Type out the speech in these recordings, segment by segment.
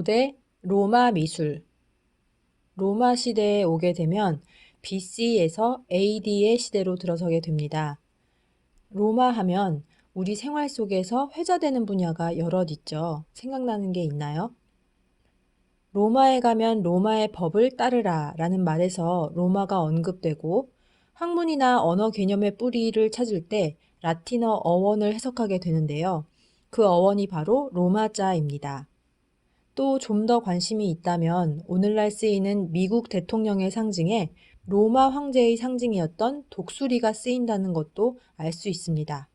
고대 로마 미술. 로마 시대에 오게 되면 BC에서 AD의 시대로 들어서게 됩니다. 로마 하면 우리 생활 속에서 회자되는 분야가 여럿 있죠. 생각나는 게 있나요? 로마에 가면 로마의 법을 따르라 라는 말에서 로마가 언급되고 학문이나 언어 개념의 뿌리를 찾을 때 라틴어 어원을 해석하게 되는데요. 그 어원이 바로 로마자입니다. 또 좀 더 관심이 있다면 오늘날 쓰이는 미국 대통령의 상징에 로마 황제의 상징이었던 독수리가 쓰인다는 것도 알 수 있습니다.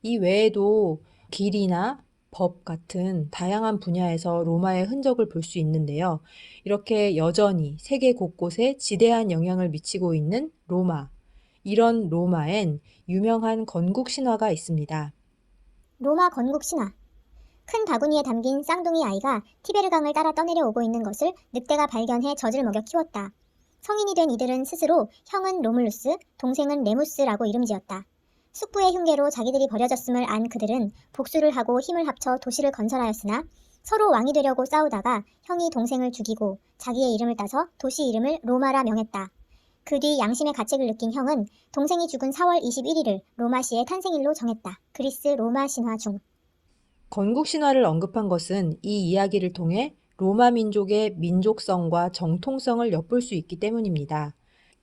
이 외에도 길이나 법 같은 다양한 분야에서 로마의 흔적을 볼 수 있는데요. 이렇게 여전히 세계 곳곳에 지대한 영향을 미치고 있는 로마. 이런 로마엔 유명한 건국 신화가 있습니다. 로마 건국 신화. 큰 바구니에 담긴 쌍둥이 아이가 티베르강을 따라 떠내려 오고 있는 것을 늑대가 발견해 젖을 먹여 키웠다. 성인이 된 이들은 스스로 형은 로물루스, 동생은 레무스라고 이름 지었다. 숙부의 흉계로 자기들이 버려졌음을 안 그들은 복수를 하고 힘을 합쳐 도시를 건설하였으나 서로 왕이 되려고 싸우다가 형이 동생을 죽이고 자기의 이름을 따서 도시 이름을 로마라 명했다. 그 뒤 양심의 가책을 느낀 형은 동생이 죽은 4월 21일을 로마시의 탄생일로 정했다. 그리스 로마 신화 중. 건국 신화를 언급한 것은 이 이야기를 통해 로마 민족의 민족성과 정통성을 엿볼 수 있기 때문입니다.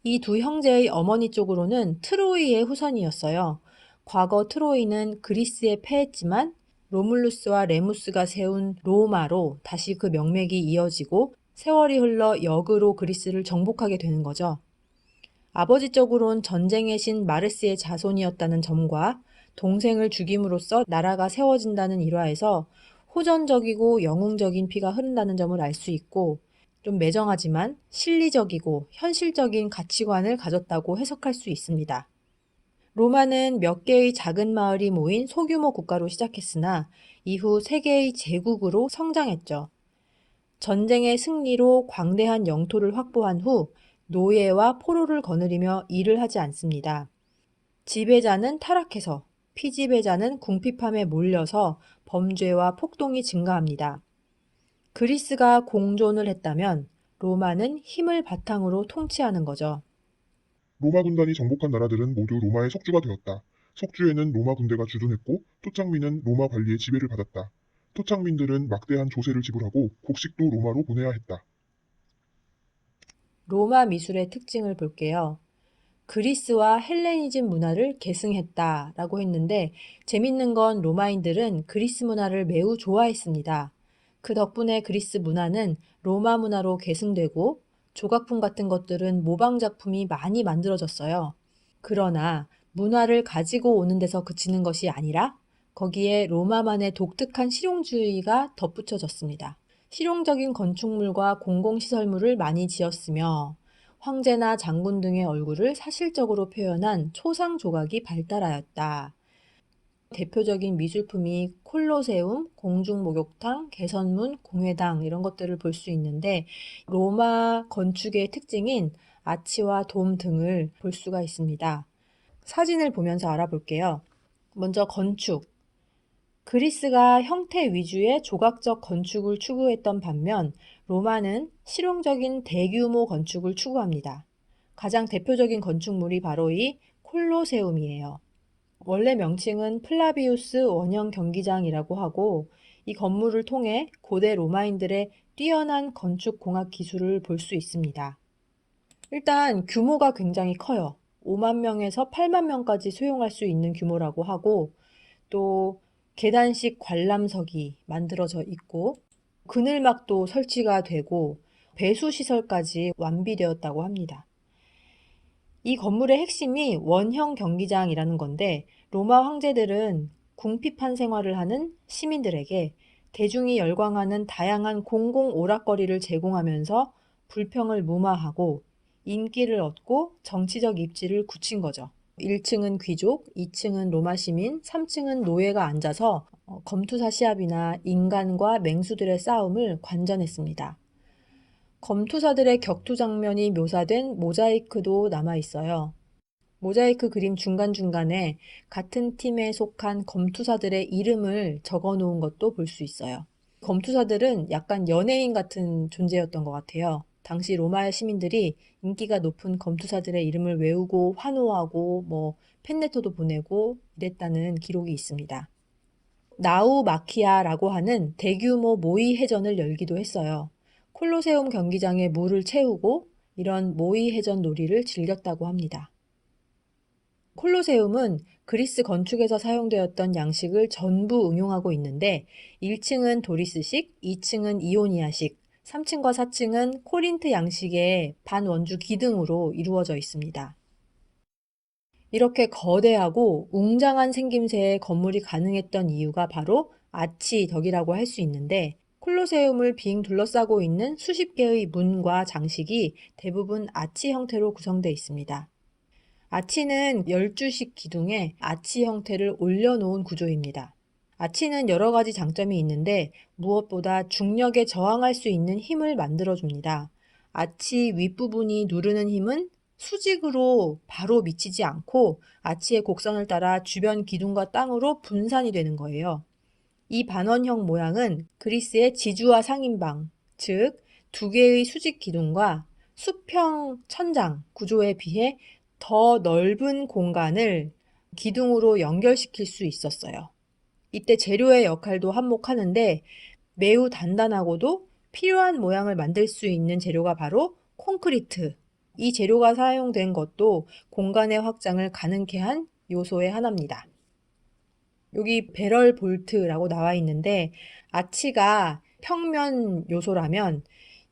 이 두 형제의 어머니 쪽으로는 트로이의 후손이었어요. 과거 트로이는 그리스에 패했지만 로물루스와 레무스가 세운 로마로 다시 그 명맥이 이어지고 세월이 흘러 역으로 그리스를 정복하게 되는 거죠. 아버지 쪽으론 전쟁의 신 마르스의 자손이었다는 점과 동생을 죽임으로써 나라가 세워진다는 일화에서 호전적이고 영웅적인 피가 흐른다는 점을 알 수 있고 좀 매정하지만 실리적이고 현실적인 가치관을 가졌다고 해석할 수 있습니다. 로마는 몇 개의 작은 마을이 모인 소규모 국가로 시작했으나 이후 세계의 제국으로 성장했죠. 전쟁의 승리로 광대한 영토를 확보한 후 노예와 포로를 거느리며 일을 하지 않습니다. 지배자는 타락해서 피지배자는 궁핍함에 몰려서 범죄와 폭동이 증가합니다. 그리스가 공존을 했다면 로마는 힘을 바탕으로 통치하는 거죠. 로마 군단이 정복한 나라들은 모두 로마의 속주가 되었다. 속주에는 로마 군대가 주둔했고 토착민은 로마 관리의 지배를 받았다. 토착민들은 막대한 조세를 지불하고 곡식도 로마로 보내야 했다. 로마 미술의 특징을 볼게요. 그리스와 헬레니즘 문화를 계승했다라고 했는데 재밌는 건 로마인들은 그리스 문화를 매우 좋아했습니다. 그 덕분에 그리스 문화는 로마 문화로 계승되고 조각품 같은 것들은 모방 작품이 많이 만들어졌어요. 그러나 문화를 가지고 오는 데서 그치는 것이 아니라 거기에 로마만의 독특한 실용주의가 덧붙여졌습니다. 실용적인 건축물과 공공시설물을 많이 지었으며 황제나 장군 등의 얼굴을 사실적으로 표현한 초상 조각이 발달하였다. 대표적인 미술품이 콜로세움, 공중목욕탕, 개선문, 공회당 이런 것들을 볼 수 있는데 로마 건축의 특징인 아치와 돔 등을 볼 수가 있습니다. 사진을 보면서 알아볼게요. 먼저 건축. 그리스가 형태 위주의 조각적 건축을 추구했던 반면 로마는 실용적인 대규모 건축을 추구합니다. 가장 대표적인 건축물이 바로 이 콜로세움이에요. 원래 명칭은 플라비우스 원형 경기장이라고 하고 이 건물을 통해 고대 로마인들의 뛰어난 건축 공학 기술을 볼 수 있습니다. 일단 규모가 굉장히 커요. 5만 명에서 8만 명까지 수용할 수 있는 규모라고 하고 또 계단식 관람석이 만들어져 있고 그늘막도 설치가 되고 배수시설까지 완비되었다고 합니다. 이 건물의 핵심이 원형 경기장이라는 건데 로마 황제들은 궁핍한 생활을 하는 시민들에게 대중이 열광하는 다양한 공공 오락거리를 제공하면서 불평을 무마하고 인기를 얻고 정치적 입지를 굳힌 거죠. 1층은 귀족, 2층은 로마 시민, 3층은 노예가 앉아서 검투사 시합이나 인간과 맹수들의 싸움을 관전했습니다. 검투사들의 격투 장면이 묘사된 모자이크도 남아 있어요. 모자이크 그림 중간중간에 같은 팀에 속한 검투사들의 이름을 적어 놓은 것도 볼 수 있어요. 검투사들은 약간 연예인 같은 존재였던 것 같아요. 당시 로마의 시민들이 인기가 높은 검투사들의 이름을 외우고 환호하고 팬레터도 보내고 이랬다는 기록이 있습니다. 나우마키아라고 하는 대규모 모의 해전을 열기도 했어요. 콜로세움 경기장에 물을 채우고 이런 모의 해전 놀이를 즐겼다고 합니다. 콜로세움은 그리스 건축에서 사용되었던 양식을 전부 응용하고 있는데 1층은 도리스식, 2층은 이오니아식, 3층과 4층은 코린트 양식의 반원주 기둥으로 이루어져 있습니다. 이렇게 거대하고 웅장한 생김새의 건물이 가능했던 이유가 바로 아치덕이라고 할 수 있는데 콜로세움을 빙 둘러싸고 있는 수십 개의 문과 장식이 대부분 아치 형태로 구성되어 있습니다. 아치는 열주식 기둥에 아치 형태를 올려놓은 구조입니다. 아치는 여러 가지 장점이 있는데 무엇보다 중력에 저항할 수 있는 힘을 만들어줍니다. 아치 윗부분이 누르는 힘은 수직으로 바로 미치지 않고 아치의 곡선을 따라 주변 기둥과 땅으로 분산이 되는 거예요. 이 반원형 모양은 그리스의 지주와 상인방, 즉 두 개의 수직 기둥과 수평 천장 구조에 비해 더 넓은 공간을 기둥으로 연결시킬 수 있었어요. 이때 재료의 역할도 한몫하는데 매우 단단하고도 필요한 모양을 만들 수 있는 재료가 바로 콘크리트. 이 재료가 사용된 것도 공간의 확장을 가능케 한 요소의 하나입니다. 여기 배럴 볼트라고 나와 있는데 아치가 평면 요소라면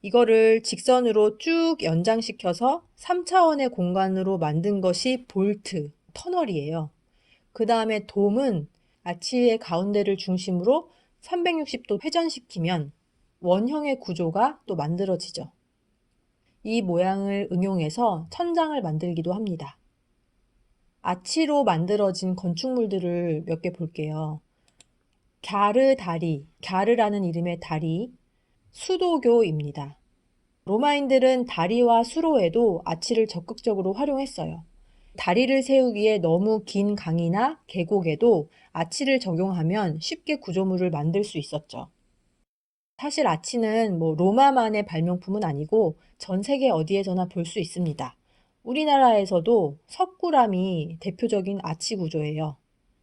이거를 직선으로 쭉 연장시켜서 3차원의 공간으로 만든 것이 볼트, 터널이에요. 그 다음에 돔은 아치의 가운데를 중심으로 360도 회전시키면 원형의 구조가 또 만들어지죠. 이 모양을 응용해서 천장을 만들기도 합니다. 아치로 만들어진 건축물들을 몇 개 볼게요. 갸르 다리, 갸르라는 이름의 다리, 수도교입니다. 로마인들은 다리와 수로에도 아치를 적극적으로 활용했어요. 다리를 세우기에 너무 긴 강이나 계곡에도 아치를 적용하면 쉽게 구조물을 만들 수 있었죠. 사실 아치는 로마만의 발명품은 아니고 전 세계 어디에서나 볼 수 있습니다. 우리나라에서도 석굴암이 대표적인 아치 구조예요.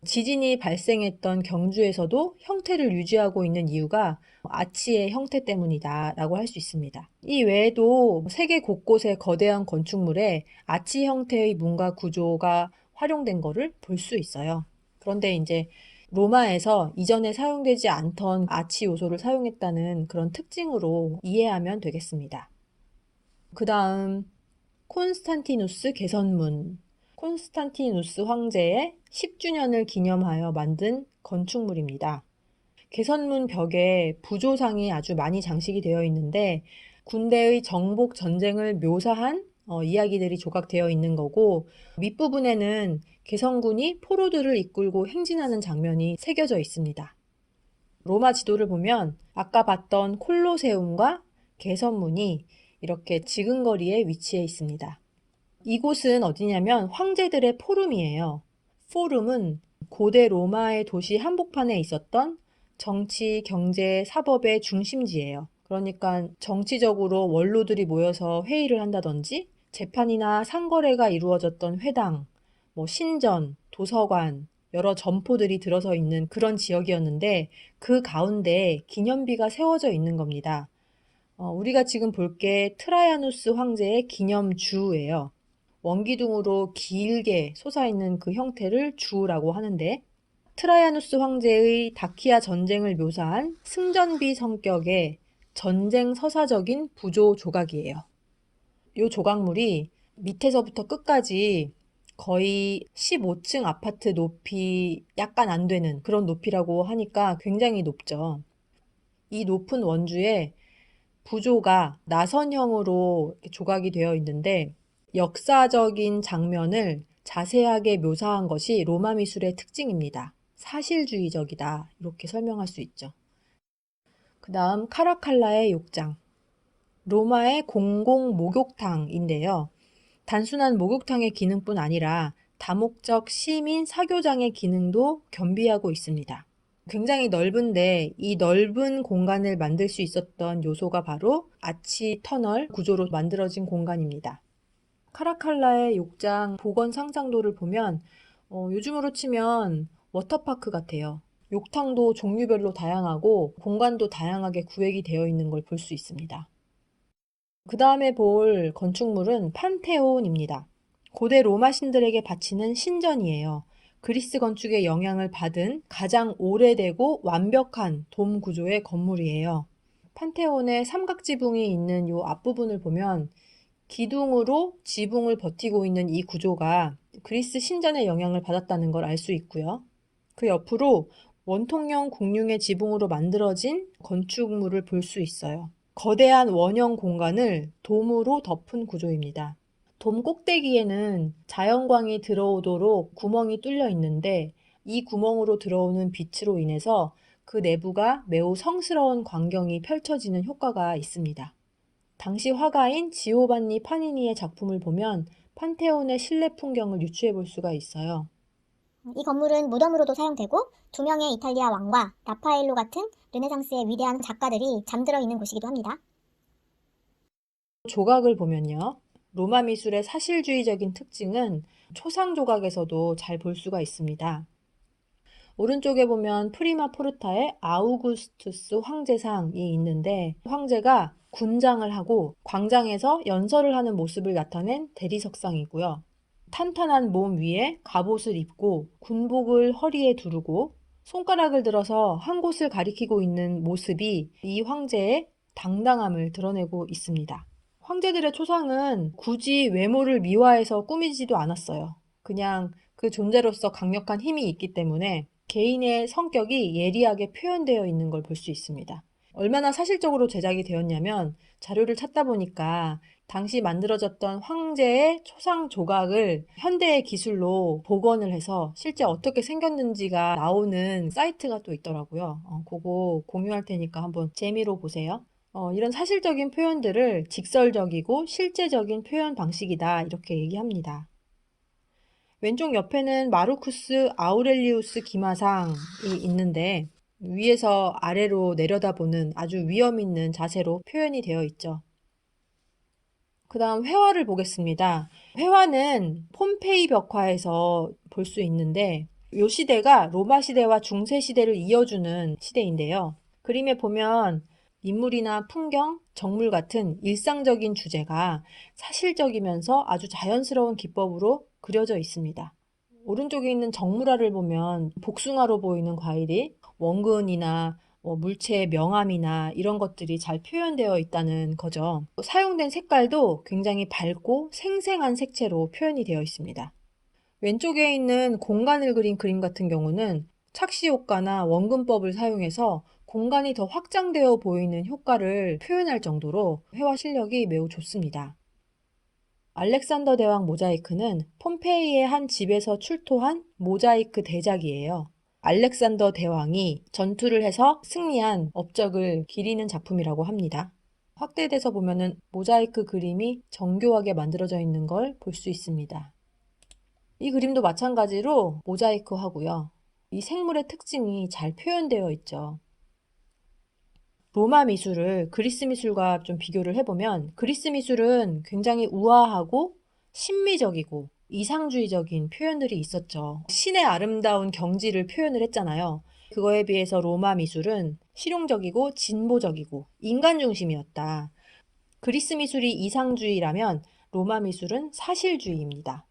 지진이 발생했던 경주에서도 형태를 유지하고 있는 이유가 아치의 형태 때문이다라고 할 수 있습니다. 이 외에도 세계 곳곳의 거대한 건축물에 아치 형태의 문과 구조가 활용된 것을 볼 수 있어요. 그런데 이제 로마에서 이전에 사용되지 않던 아치 요소를 사용했다는 그런 특징으로 이해하면 되겠습니다. 그 다음 콘스탄티누스 개선문. 콘스탄티누스 황제의 10주년을 기념하여 만든 건축물입니다. 개선문 벽에 부조상이 아주 많이 장식이 되어 있는데 군대의 정복 전쟁을 묘사한 이야기들이 조각되어 있는 거고 밑부분에는 개선군이 포로들을 이끌고 행진하는 장면이 새겨져 있습니다. 로마 지도를 보면 아까 봤던 콜로세움과 개선문이 이렇게 지근거리에 위치해 있습니다. 이곳은 어디냐면 황제들의 포rum이에요. 포rum은 고대 로마의 도시 한복판에 있었던 정치, 경제, 사법의 중심지예요. 그러니까 정치적으로 원로들이 모여서 회의를 한다든지 재판이나 상거래가 이루어졌던 회당, 신전, 도서관, 여러 점포들이 들어서 있는 그런 지역이었는데 그 가운데 기념비가 세워져 있는 겁니다. 우리가 지금 볼 게 트라이아누스 황제의 기념주예요. 원기둥으로 길게 솟아있는 그 형태를 주라고 하는데 트라이아누스 황제의 다키아 전쟁을 묘사한 승전비 성격의 전쟁 서사적인 부조 조각이에요. 이 조각물이 밑에서부터 끝까지 거의 15층 아파트 높이 약간 안 되는 그런 높이라고 하니까 굉장히 높죠. 이 높은 원주에 부조가 나선형으로 이렇게 조각이 되어 있는데 역사적인 장면을 자세하게 묘사한 것이 로마 미술의 특징입니다. 사실주의적이다. 이렇게 설명할 수 있죠. 그 다음 카라칼라의 욕장. 로마의 공공 목욕탕인데요. 단순한 목욕탕의 기능뿐 아니라 다목적 시민 사교장의 기능도 겸비하고 있습니다. 굉장히 넓은데 이 넓은 공간을 만들 수 있었던 요소가 바로 아치 터널 구조로 만들어진 공간입니다. 카라칼라의 욕장 복원 상상도를 보면 요즘으로 치면 워터파크 같아요. 욕탕도 종류별로 다양하고 공간도 다양하게 구획이 되어 있는 걸 볼 수 있습니다. 그 다음에 볼 건축물은 판테온입니다. 고대 로마 신들에게 바치는 신전이에요. 그리스 건축의 영향을 받은 가장 오래되고 완벽한 돔 구조의 건물이에요. 판테온의 삼각지붕이 있는 이 앞부분을 보면 기둥으로 지붕을 버티고 있는 이 구조가 그리스 신전의 영향을 받았다는 걸 알 수 있고요. 그 옆으로 원통형 공룡의 지붕으로 만들어진 건축물을 볼 수 있어요. 거대한 원형 공간을 돔으로 덮은 구조입니다. 돔 꼭대기에는 자연광이 들어오도록 구멍이 뚫려 있는데 이 구멍으로 들어오는 빛으로 인해서 그 내부가 매우 성스러운 광경이 펼쳐지는 효과가 있습니다. 당시 화가인 지오반니 파니니의 작품을 보면 판테온의 실내 풍경을 유추해 볼 수가 있어요. 이 건물은 무덤으로도 사용되고 두 명의 이탈리아 왕과 라파엘로 같은 르네상스의 위대한 작가들이 잠들어 있는 곳이기도 합니다. 조각을 보면요. 로마 미술의 사실주의적인 특징은 초상 조각에서도 잘 볼 수가 있습니다. 오른쪽에 보면 프리마 포르타의 아우구스투스 황제상이 있는데 황제가 군장을 하고 광장에서 연설을 하는 모습을 나타낸 대리석상이고요. 탄탄한 몸 위에 갑옷을 입고 군복을 허리에 두르고 손가락을 들어서 한 곳을 가리키고 있는 모습이 이 황제의 당당함을 드러내고 있습니다. 황제들의 초상은 굳이 외모를 미화해서 꾸미지도 않았어요. 그냥 그 존재로서 강력한 힘이 있기 때문에 개인의 성격이 예리하게 표현되어 있는 걸 볼 수 있습니다. 얼마나 사실적으로 제작이 되었냐면 자료를 찾다 보니까 당시 만들어졌던 황제의 초상 조각을 현대의 기술로 복원을 해서 실제 어떻게 생겼는지가 나오는 사이트가 또 있더라고요. 그거 공유할 테니까 한번 재미로 보세요. 이런 사실적인 표현들을 직설적이고 실제적인 표현 방식이다 이렇게 얘기합니다. 왼쪽 옆에는 마르쿠스 아우렐리우스 기마상이 있는데 위에서 아래로 내려다보는 아주 위험 있는 자세로 표현이 되어 있죠. 그 다음 회화를 보겠습니다. 회화는 폼페이 벽화에서 볼 수 있는데 이 시대가 로마 시대와 중세 시대를 이어주는 시대인데요. 그림에 보면 인물이나 풍경, 정물 같은 일상적인 주제가 사실적이면서 아주 자연스러운 기법으로 그려져 있습니다. 오른쪽에 있는 정물화를 보면 복숭아로 보이는 과일이 원근이나 물체의 명암이나 이런 것들이 잘 표현되어 있다는 거죠. 사용된 색깔도 굉장히 밝고 생생한 색채로 표현이 되어 있습니다. 왼쪽에 있는 공간을 그린 그림 같은 경우는 착시 효과나 원근법을 사용해서 공간이 더 확장되어 보이는 효과를 표현할 정도로 회화 실력이 매우 좋습니다. 알렉산더 대왕 모자이크는 폼페이의 한 집에서 출토한 모자이크 대작이에요. 알렉산더 대왕이 전투를 해서 승리한 업적을 기리는 작품이라고 합니다. 확대돼서 보면은 모자이크 그림이 정교하게 만들어져 있는 걸 볼 수 있습니다. 이 그림도 마찬가지로 모자이크 하고요. 이 생물의 특징이 잘 표현되어 있죠. 로마 미술을 그리스 미술과 좀 비교를 해보면 그리스 미술은 굉장히 우아하고 신미적이고 이상주의적인 표현들이 있었죠. 신의 아름다운 경지를 표현을 했잖아요. 그거에 비해서 로마 미술은 실용적이고 진보적이고 인간 중심이었다. 그리스 미술이 이상주의라면 로마 미술은 사실주의입니다.